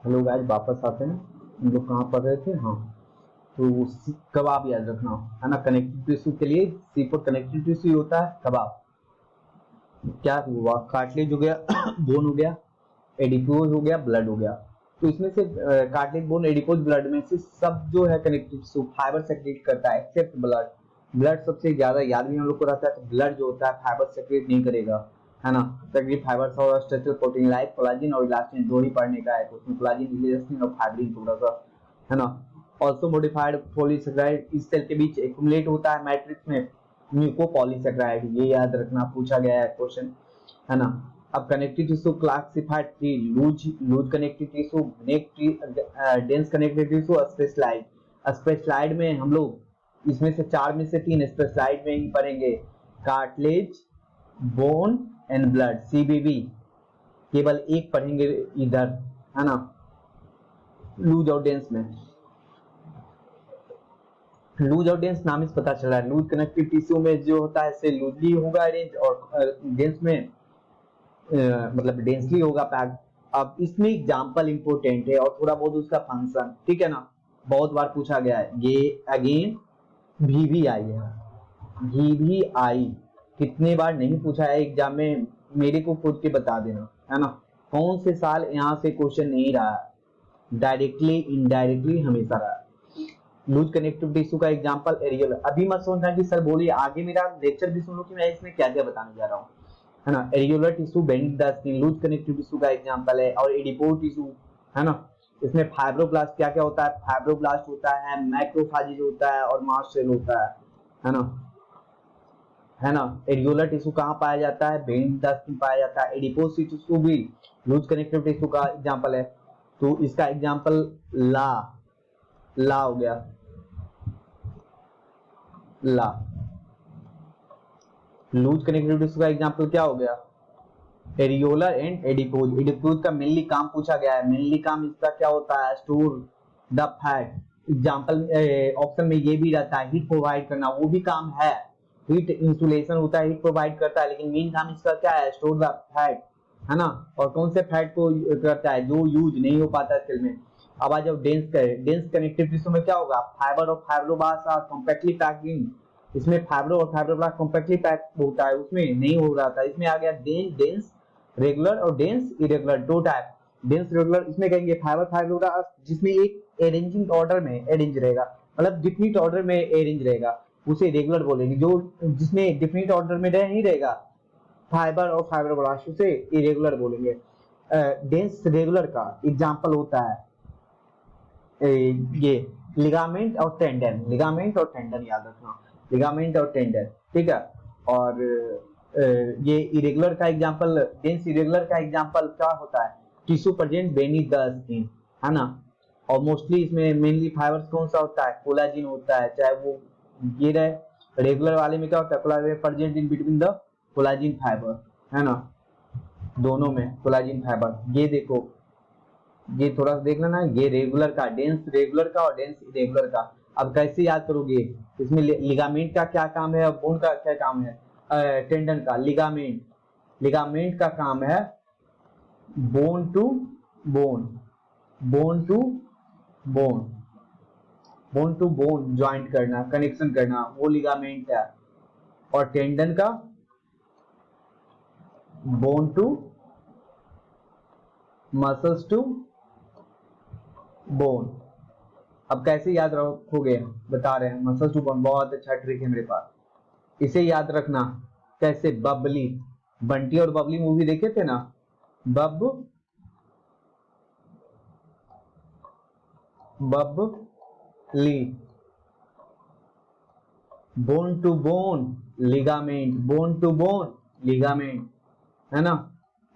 Hello guys, वापस आते हैं। हम लोग कहाँ पढ़ रहे थे? हाँ, तो कबाब याद रखना है ना। कनेक्टिव टिश्यू के लिए सी फॉर कनेक्टिव टिश्यू होता है कबाब। क्या हुआ? कार्टिलेज हो गया, बोन हो गया, एडिपोज हो गया, ब्लड हो गया। तो इसमें से कार्टिलेज, बोन, एडिपोज, ब्लड में से सब जो है कनेक्टिव टिश्यू फाइबर सेक्रेट करता है एक्सेप्ट ब्लड। ब्लड सबसे ज्यादा याद भी हम लोग को रहता है, तो ब्लड जो होता है फाइबर सेक्रेट नहीं करेगा, है ना। सेक्रेट फाइबर्स और स्ट्रक्चरल प्रोटीन लाइक कोलाजिन और इलास्टिन, दो ही पढ़ने का है, तो उसमें कोलाजिन, इलास्टिन और फाइब्रिन थोड़ा सा, है ना। ऑल्सो मॉडिफाइड पॉलीसेकेराइड इस सेल के बीच एक्युमुलेट होता है मैट्रिक्स में, म्यूकोपॉलीसेकेराइड, ये याद रखना, पूछा गया है क्वेश्चन, है ना। अब connective tissue classified three: loose loose connective tissue, dense connective tissue, specialized. Specialized में हम लोग इसमें से चार में से तीन स्पेशलाइड में ही पढ़ेंगे: cartilage, bone and blood, CVV. केवल एक पढ़ेंगे इधर, है ना, लूज और डेंस में। लूज और डेंस नाम से पता चल रहा है, लूज कनेक्टिव टिश्यू में जो होता है से लूजली होगा अरेंज, और डेंस में मतलब डेंसली होगा पैक। अब इसमें एग्जाम्पल इंपोर्टेंट है और थोड़ा बहुत उसका फंक्शन, ठीक है ना, बहुत बार पूछा गया है ये। अगेन वीवीआई है, वीवीआई कितने बार नहीं पूछा है एग्जाम में, मेरे को खुद के बता देना, है ना। कौन से साल यहाँ से क्वेश्चन नहीं रहा, डायरेक्टली इनडायरेक्टली हमेशा रहा। लूज कनेक्टिव टिश्यू का एग्जांपल एरियल। अभी मत सोचना कि सर बोलिए, आगे मेरा लेक्चर भी सुनो कि मैं इसमें क्या क्या बताने जा रहा हूँ, है ना। Areolar tissue beneath the skin loose connective tissue का एग्जांपल है, और एडिपोज टिश्यू, है ना। इसमें फाइब्रोब्लास्ट क्या क्या होता है? फाइब्रोब्लास्ट होता है, मैक्रोफाजेज होता है, और मास्ट सेल होता है ना, है ना। एरियोलर टिश्यू कहाँ पाया जाता है? बेनिथ द स्किन पाया जाता है। एडिपोज टिश्यू भी लूज कनेक्टिव टिश्यू का एग्जांपल है, तो इसका एग्जांपल ला ला हो गया, ला। लूज कनेक्टिव टिश्यू का एग्जांपल क्या हो गया? Areolar and adipose. एडिपोज का मेनली काम पूछा गया है, मेनली काम इसका क्या होता है? Store the fat. Example option में ये भी रहता है, हीट प्रोवाइड करना, वो भी काम है। हीट इंसुलेशन होता है, हीट प्रोवाइड करता है, लेकिन मेन काम इसका क्या है? स्टोर द फैट, है ना। और कौन से फैट को करता है? जो यूज नहीं हो पाता सेल में। अब आ जाओ डेंस का। डेंस कनेक्टिव टिश्यू में क्या होगा? फाइबर और फाइब्रोब्लास्ट आर कॉम्पैक्टली पैक्ड। इसमें फाइब्रो और फाइब्रोब्लास्ट कॉम्पैक्टली पैक होता है, उसमें नहीं हो रहा था। इसमें आ गया डेंस रेगुलर और डेंस इरेगुलर, दो टाइप। डेंस रेगुलर इसमें कहेंगे फाइबर फाइब्रोब्लास्ट जिसमें एक अरेंजिंग ऑर्डर में अरेंज रहेगा, मतलब डिफिनिट ऑर्डर में अरेंज रहेगा, उसे रेगुलर बोलेंगे। जो जिसमें डिफिनिट ऑर्डर में नहीं रहेगा फाइबर और फाइब्रोब्लास्ट, उसे इरेगुलर बोलेंगे। डेंस रेगुलर का एग्जांपल होता है ये लिगामेंट और टेंडन। लिगामेंट और टेंडन याद रखना, लिगामेंट और टेंडन, ठीक है। और ये इरेगुलर का एग्जांपल, डेंस इरेगुलर का एग्जांपल क्या होता है? Tissue present beneath the skin, है ना। और मोस्टली इसमें मेनली फाइबर्स कौन सा होता है? कोलाजिन होता है, चाहे वो ये रहे। रेगुलर वाले में क्या होता है? Collagen present in between the collagen fibre, है ना, दोनों में कोलाजिन फाइबर। ये देखो, ये थोड़ा सा देख लेना, ये रेगुलर का, डेंस रेगुलर का और डेंस इरेगुलर का। अब कैसे याद करोगे? इसमें लिगामेंट का क्या काम है और बोन का क्या काम है? टेंडन का। लिगामेंट, लिगामेंट का काम है bone to bone, bone to bone, bone to bone joint करना, कनेक्शन करना, वो लिगामेंट है। और टेंडन का bone to muscles to bone. अब कैसे याद रखोगे? बता रहे हैं, मसल टू बोन बहुत अच्छा ट्रिक है मेरे पास, इसे याद रखना। कैसे? बबली, बंटी और बबली मूवी देखे थे ना, बब बबली, bone to bone ligament, bone to bone ligament, है ना,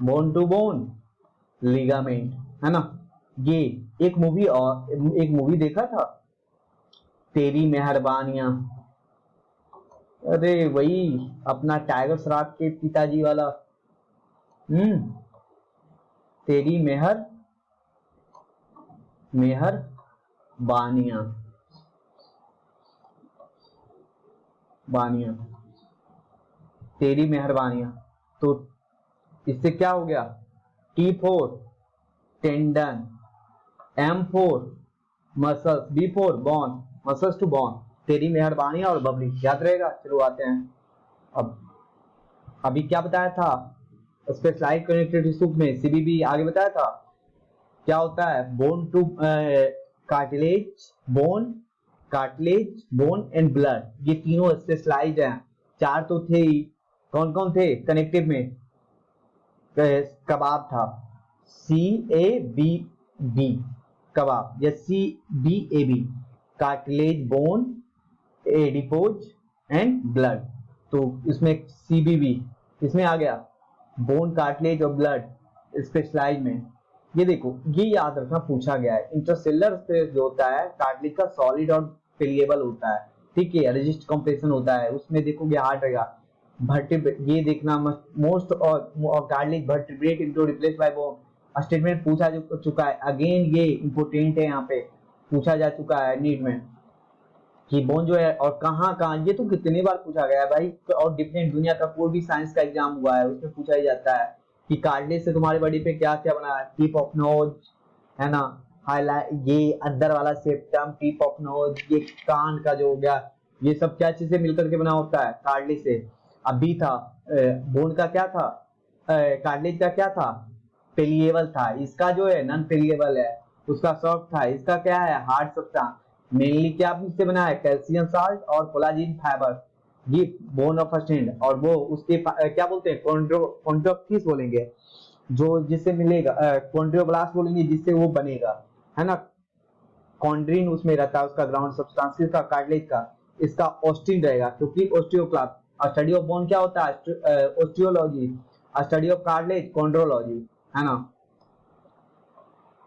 बोन टू बोन लिगामेंट, है ना। ये एक मूवी, और एक मूवी देखा था, तेरी मेहरबानियां। अरे वही अपना टाइगर श्रॉफ के पिताजी वाला। हम्म, तेरी मेहर मेहर बानिया, बानिया, तेरी मेहरबानियां। तो इससे क्या हो गया? T four tendon, M4 muscles, B4 bone, muscles to bone, तेरी मेहरबानी और बबली, याद रहेगा। चलो आते हैं अब, अभी क्या बताया था स्पेशलाइज्ड कनेक्टिव टिश्यू में, सीबीबी आगे बताया था क्या होता है, bone two cartilage, bone and blood, ये तीनों स्पेशलाइज्ड हैं। चार तो थे ही, कौन कौन थे कनेक्टिव में, कबाब था, CABB कबाब, या CBAB cartilage, bone, adipose and blood. तो इसमें CBB इसमें आ गया, बोन, कार्टिलेज और ब्लड स्पेशलाइज में। ये देखो, ये याद रखना पूछा गया है, इंटरसेलर स्पेस जो होता है कार्टिलेज का सॉलिड और पेलिएबल होता है, ठीक है, रेजिस्ट कंप्रेशन होता है, उसमें देखोगे हार्ड रहेगा। ये देखना मोस्ट और cartilage vertebrate into replace by bone, statement पूछा चुका है, अगेन ये इंपोर्टेंट है, यहाँ पे पूछा जा चुका है नीट में कि बोन जो है और कहाँ कहाँ, ये तो कितनी बार पूछा गया है भाई, और डिफरेंट दुनिया का कोई भी साइंस का एग्जाम हुआ है उसमें पूछा ही जाता है कि कार्टिलेज से तुम्हारी बॉडी पे क्या क्या बना है, टिप ऑफ नोज है ना, हाईलाइट, ये अंदर वाला सेप्टम, टिप ऑफ नोज, ये कान का जो हो गया, ये सब क्या चीज से मिलकर के बना होता है, कार्टिलेज से। अभी था बोन का क्या था, कार्टिलेज का क्या था, पेलिएबल था, इसका जो है नॉन पेलिएबल है, उसका सॉफ्ट था, इसका क्या है हार्ड सब्सटेंस। मेनली क्या से बना है, कैल्शियम साल्ट और कोलाजिन फाइबर, ये बोन ऑफ स्टैंड, और वो उसके क्या बोलते हैं, कॉन्ट्रोक्टिस बोलेंगे, जो जिससे मिलेगा, कॉन्ड्रियोब्लास्ट बोलेंगे जिससे वो बनेगा, है ना। कॉन्ड्रिन उसमें रहता है, उसका ग्राउंड सब्सटेंस का, कार्टिलेज का, इसका ऑस्टिन रहेगा, क्योंकि ऑस्टियोक्लास्ट। स्टडी ऑफ बोन क्या होता है, ऑस्टियोलॉजी, स्टडी ऑफ कार्टिलेज कॉन्ड्रोलॉजी, है ना।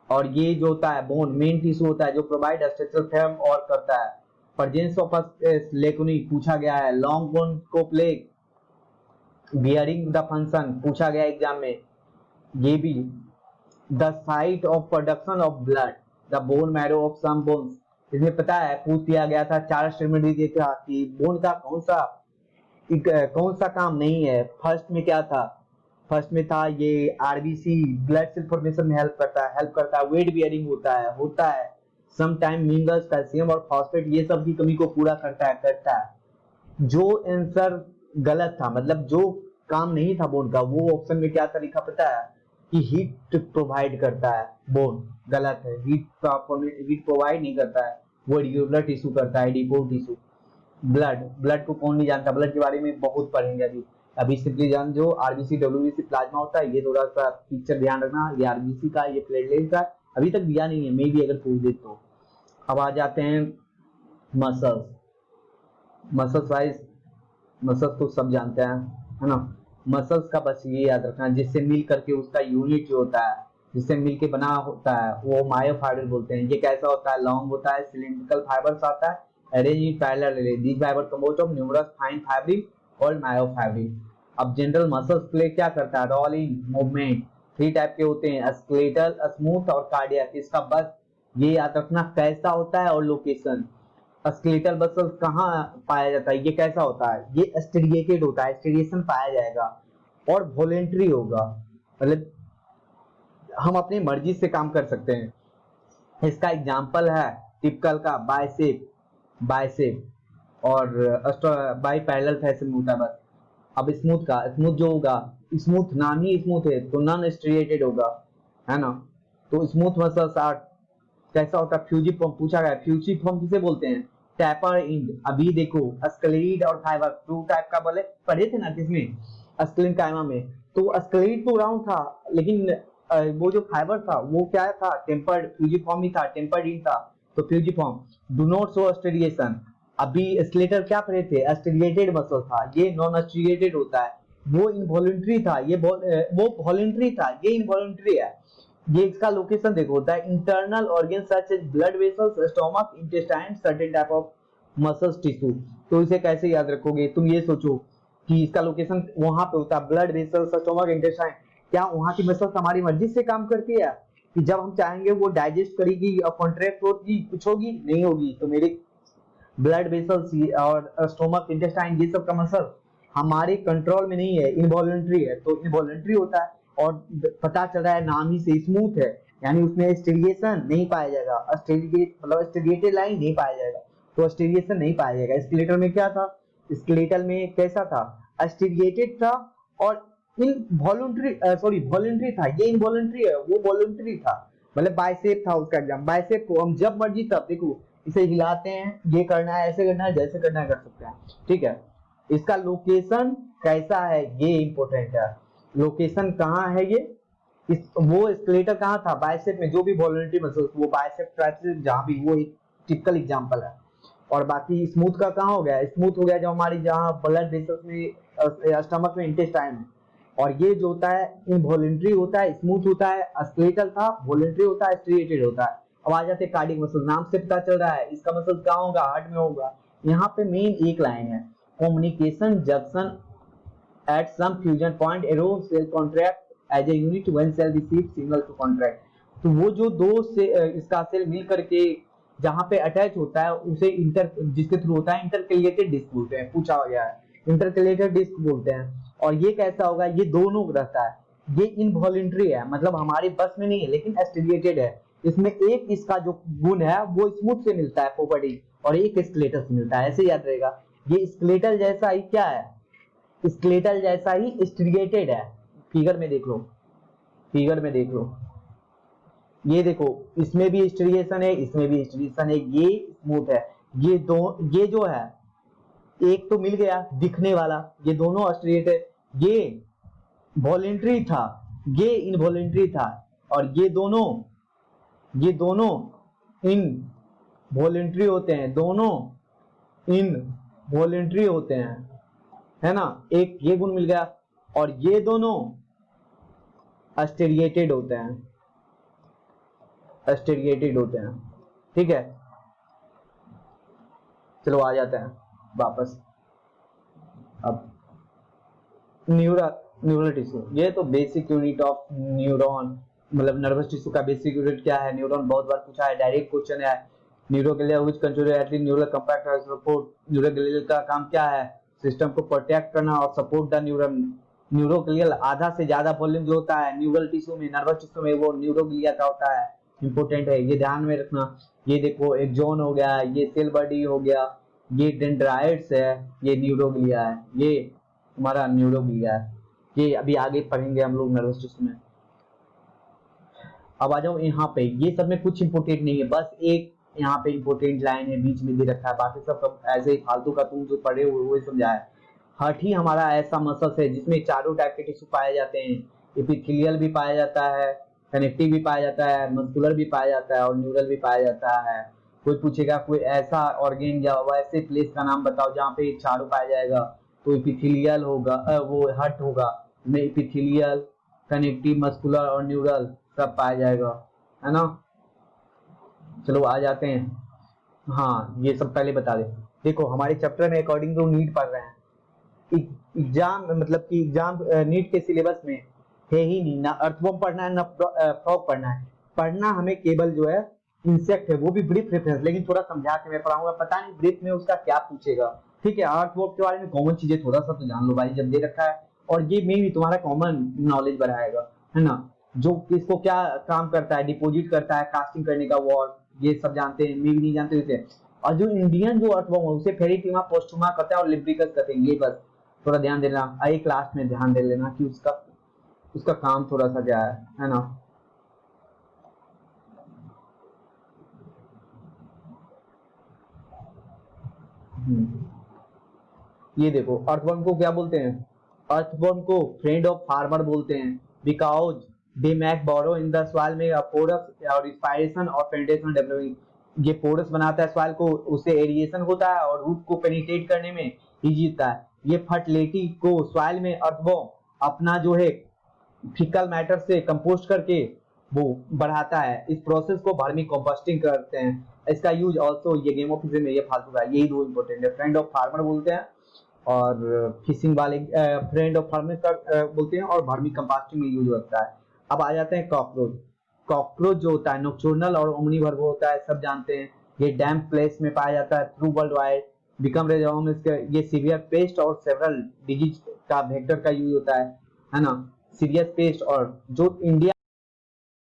और ये जो होता है बोन मेन टिश्यू होता है जो प्रोवाइड स्ट्रक्चरल फॉर्म और करता है। प्रेजेंस ऑफ लेकुनी पूछा गया है, लॉन्ग बोन को प्ले बियरिंग द फंक्शन पूछा गया एग्जाम में, ये भी the site of production of blood, the bone marrow of some bones, इसमें पता है पूछ दिया गया था, चार स्टेटमेंट दिए था कि बोन का कौन सा काम नहीं है। फर्स्ट में क्या था, फर्स्ट में था ये आरबीसी ब्लड सेल फॉर्मेशन में हेल्प करता है, वेट बियरिंग होता है सम टाइम मिनरल्स, कैल्शियम और फॉस्फेट, ये सब की कमी को पूरा करता है। जो आंसर गलत था, मतलब जो काम नहीं था बोन का, वो ऑप्शन में क्या था लिखा पता है कि हीट प्रोवाइड करता है, बोन गलत है, हीट प्रोवाइड नहीं करता है, वो रेगुलर टिश्यू करता है, एडिपोज टिश्यू। ब्लड को कौन नहीं जानता, ब्लड के बारे में बहुत पढ़ेंगे अभी, अभी सिंपली जान जो आरबीसी डब्ल्यूबीसी प्लाज्मा होता है, ये थोड़ा सा पिक्चर ध्यान रखना, ये आरबीसी का, ये प्लेटलेट का, अभी तक दिया नहीं है, मे भी अगर पूछ दे तो। अब आ जाते हैं मसल्स वाइज, मसल्स तो सब जानते हैं, है ना। मसल्स का बस ये याद रखना, जिससे मिल करके उसका यूनिट जो होता है, जिससे मिल के बना होता है, वो मायोफाइबर बोलते हैं। ये कैसा होता है, लॉन्ग होता है, सिलिंड्रिकल फाइबर्स आता है, arrange in parallel, these fibre composed of numerous fine fibril और मायोफाइब्रिल। अब जनरल मसल्स प्ले क्या करता है, role in movement, three type के होते हैं, स्केलेटल, स्मूथ और कार्डियक। इसका बस ये याद रखना कैसा होता है और लोकेशन। स्केलेटल मसल कहाँ पाया जाता है, ये कैसा होता है, ये स्टेरिएटेड होता है, स्टेरिएशन पाया जाएगा और वॉलेंट्री होगा, मतलब हम अपनी मर्जी से काम कर सकते हैं। इसका एग्जांपल है टिपिकल का बाइसेप और बाई पैरेलल फैशन होता है बस। अब स्मूथ जो होगा, स्मूथ नाम ही स्मूथ है तो नॉन स्ट्रिएटेड होगा, है ना। तो स्मूथ मसल्स आर कैसा होता है, फ्यूजिफॉर्म पूछा गया, फ्यूजिफॉर्म किसे बोलते हैं, टैपर इंड। अभी देखो स्क्लेराइड और फाइबर टू टाइप का बोले पढ़े थे ना किसमें, स्क्लेराइड में, तो स्क्लेराइड तो राउंड था, लेकिन वो जो फाइबर था वो क्या था, टेम्पर्ड, फ्यूजिफॉर्म ही था, टेम्पर्ड इंड था, तो फ्यूजिफॉर्म डू नॉट शो स्टेरिएशन। अभी स्केलेटल क्या पढ़े थे, स्टेरिएटेड मसल था, ये नॉन स्टेरिएटेड होता है, वो इनवॉलंटरी था, ये वो वॉलंटरी था, ये इनवॉलंटरी है। ये इसका लोकेशन देखो होता है internal organ such as blood vessels, stomach, intestine, certain type of muscles tissue. तो इसे कैसे याद रखोगे, तुम ये सोचो कि इसका लोकेशन वहां पे होता है, ब्लड वेसल्स, स्टोमक, इंटेस्टाइन। क्या वहां की मसल्स हमारी मर्जी से काम करती है कि जब हम चाहेंगे वो डाइजेस्ट करेगी और कॉन्ट्रैक्ट होगी, कुछ होगी नहीं होगी। तो मेरे ब्लड वेसल्स और स्टोमक, इंटेस्टाइन, ये सब का मसल हमारे कंट्रोल में नहीं है, इनवॉलंटरी है, तो इनवॉलंटरी होता है। और पता चल रहा है नाम ही से स्मूथ है, यानी उसमें स्टेरिएशन नहीं पाया जाएगा, मतलब स्टेरिएटेड लाइन नहीं पाया जाएगा, तो स्टेरिएशन नहीं पाया जाएगा। स्केलेटल में क्या था, स्केलेटल में कैसा था, स्टेरिएटेड था और वॉलंटरी था, ये इनवॉलंटरी है, वो वॉलंटरी था, मतलब बाइसेप था उसका एग्जाम। बाइसेप को हम जब मर्जी तब देखो इसे हिलाते हैं, ये करना है, ऐसे करना है, जैसे करना है कर सकते हैं, ठीक है। इसका लोकेशन कैसा है ये इंपॉर्टेंट है, लोकेशन कहाँ है ये, वो स्केलेटल कहाँ था, बाइसेप में, जो भी वॉलंटरी मसल्स वो बाइसेप ट्राइसेप जहाँ भी, वो एक टिपिकल एग्जांपल है। और बाकी स्मूथ का कहाँ हो गया, स्मूथ हो गया जो हमारी जहाँ ब्लड वेसल्स में स्टमक में इंटेस्टाइन है। और ये जो होता है इनवॉलंटरी होता है, स्मूथ होता है, स्केलेटल था, वॉलंटरी होता है, स्ट्रिएटेड होता है। अब आ जाते हैं कार्डियक मसल, नाम से पता चल रहा है इसका मसल कहाँ होगा, हार्ट में होगा। यहाँ पे मेन एक लाइन है, communication junction at some fusion point arrow cell contract as a unit when cell receive signal to contract। तो वो जो दो से इसका सेल मिल करके जहां पे अटैच होता है उसे जिसके थ्रू होता है इंटरकैलिएटेड डिस्क बोलते हैं, पूछा गया है, इंटरकैलिएटेड डिस्क बोलते हैं। और ये कैसा होगा, ये दोनों रहता है, ये इनवॉलंटरी है, मतलब हमारे बस में नहीं है लेकिन स्टिमुलेटेड है। इसमें एक इसका जो गुण है वो स्मूथ से मिलता है प्रॉपर्टी, और एक स्केलेटल से मिलता है, ऐसे याद रहेगा। ये स्केलेटल जैसा ही क्या है, स्केलेटल जैसा ही स्ट्रिएटेड है। फिगर में देख लो, फिगर में देख लो, ये देखो इसमें भी स्ट्रिएशन है, इसमें भी स्ट्रिएशन है, ये स्मूथ है। ये जो है एक तो मिल गया दिखने वाला, ये दोनों स्ट्रिएटेड, ये वॉलेंट्री था, ये इनवॉलेंट्री था, और ये दोनों इन वॉलेंट्री होते हैं, दोनों इन वॉलेंट्री होते हैं, है ना। एक ये गुण मिल गया, और ये दोनों स्टेरिएटेड होते हैं, स्टेरिएटेड होते हैं, ठीक है। चलो आ जाते हैं वापस। अब न्यूरल टिश्यू, ये तो बेसिक यूनिट ऑफ न्यूरॉन, मतलब नर्वस टिश्यू का बेसिक यूनिट क्या है, न्यूरॉन बहुत बार पूछा है, डायरेक्ट क्वेश्चन है। न्यूरोग्लिया व्हिच कंट्रोल एटली न्यूरल कंपैक्ट सपोर्ट, न्यूरोग्लिया का काम क्या है, सिस्टम को प्रोटेक्ट करना और सपोर्ट द न्यूरॉन। न्यूरोग्लियल आधा से ज्यादा वॉल्यूम जो होता है न्यूरल टिश्यू में, नर्वस टिश्यू में, वो न्यूरोग्लिया का होता है, इंपॉर्टेंट है, ये ध्यान में रखना। ये देखो एक्सॉन हो गया, ये सेल बॉडी हो गया, ये डेंड्राइट्स है, ये न्यूरोग्लिया है, ये हमारा न्यूरोग्लिया है। ये अभी आगे पढ़ेंगे हम लोग नर्वस टिश्यू में। अब आ जाओ यहाँ पे, ये सब में कुछ इंपोर्टेंट नहीं है, बस एक यहाँ पे इंपोर्टेंट लाइन है बीच में दे रखा है, बाकी सब ऐसे ही फालतू का तुम जो पढ़े हुए वो समझा है। हार्ट ही हमारा ऐसा मसल है जिसमें चारों टाइप के टिश्यू पाए जाते हैं, एपिथेलियल भी पाया जाता है, कनेक्टिव भी पाया जाता है, मस्कुलर भी पाया जाता है, और न्यूरल भी पाया जाता है। कोई पूछेगा कोई ऐसा ऑर्गेन या वैसे प्लेस का नाम बताओ जहाँ पे चारों पाया जाएगा, तो एपिथेलियल होगा, वो हार्ट होगा, एपिथेलियल, कनेक्टिव, मस्कुलर और न्यूरल सब पाया जाएगा, है ना। चलो आ जाते हैं, हाँ ये सब पहले बता दे। देखो हमारे चैप्टर में अकॉर्डिंग टू नीट पढ़ रहे हैं, एग्जाम मतलब कि एग्जाम नीट के सिलेबस में है ही नहीं, ना अर्थवर्म पढ़ना है ना फ्रॉग पढ़ना है, पढ़ना हमें केवल जो है इंसेक्ट है, वो भी ब्रीफ रेफरेंस, लेकिन थोड़ा समझा के मैं पढ़ाऊंगा, पता नहीं ब्रीफ में उसका क्या पूछेगा, ठीक है। अर्थवर्म के बारे में कॉमन चीजें थोड़ा सा तो जान लो भाई, जब दे रखा है, और ये में भी तुम्हारा कॉमन नॉलेज बढ़ाएगा, है ना। जो किसको क्या काम करता है, डिपोजिट करता है, कास्टिंग करने का वॉल, ये सब जानते हैं, मैं भी नहीं जानते थे। और जो इंडियन जो अर्थवर्म है उसे फेरिटिमा, पोस्टुमा कहते हैं, और लिब्रिकस कहते हैं, ये बस थोड़ा ध्यान देना, एक लास्ट में ध्यान दे लेना कि उसका काम थोड़ा सा क्या है ना। ये देखो अर्थवर्म को क्या बोलते हैं, अर्थवर्म को फ्रेंड ऑफ फार्मर बोलते हैं, because they make burrow in the soil में पोरस और इंस्पायरेशन और फेंडेशन डेवलपिंग। ये पोरस बनाता है सॉइल को, उससे एरिएशन होता है और रूट को पेनिट्रेट करने में इजी होता है। ये फर्टिलिटी को सॉइल में अर्थवर्म अपना जो है फीकल मैटर से कंपोस्ट करके वो बढ़ाता है, इस प्रोसेस को वर्मी कंपोस्टिंग करते हैं। इसका यूज ऑल्सो ये गेम ऑफ फिशिंग में, ये फालतू का, यही दो इंपॉर्टेंट है, फ्रेंड ऑफ फार्मर बोलते हैं और फिशिंग वाले फ्रेंड ऑफ फार्मर बोलते हैं, और वर्मी कंपोस्टिंग में यूज होता है। अब आ जाते हैं कॉकरोच। कॉकरोच जो होता है नॉक्टर्नल और ओमनीवर्ब होता है, सब जानते हैं। ये डैम्प प्लेस में पाया जाता है थ्रू वर्ल्ड वाइड, बिकम ये सीवियर पेस्ट और सेवरल डिजीज का वेक्टर का यूज होता है ना, सीरियस पेस्ट, और जो इंडिया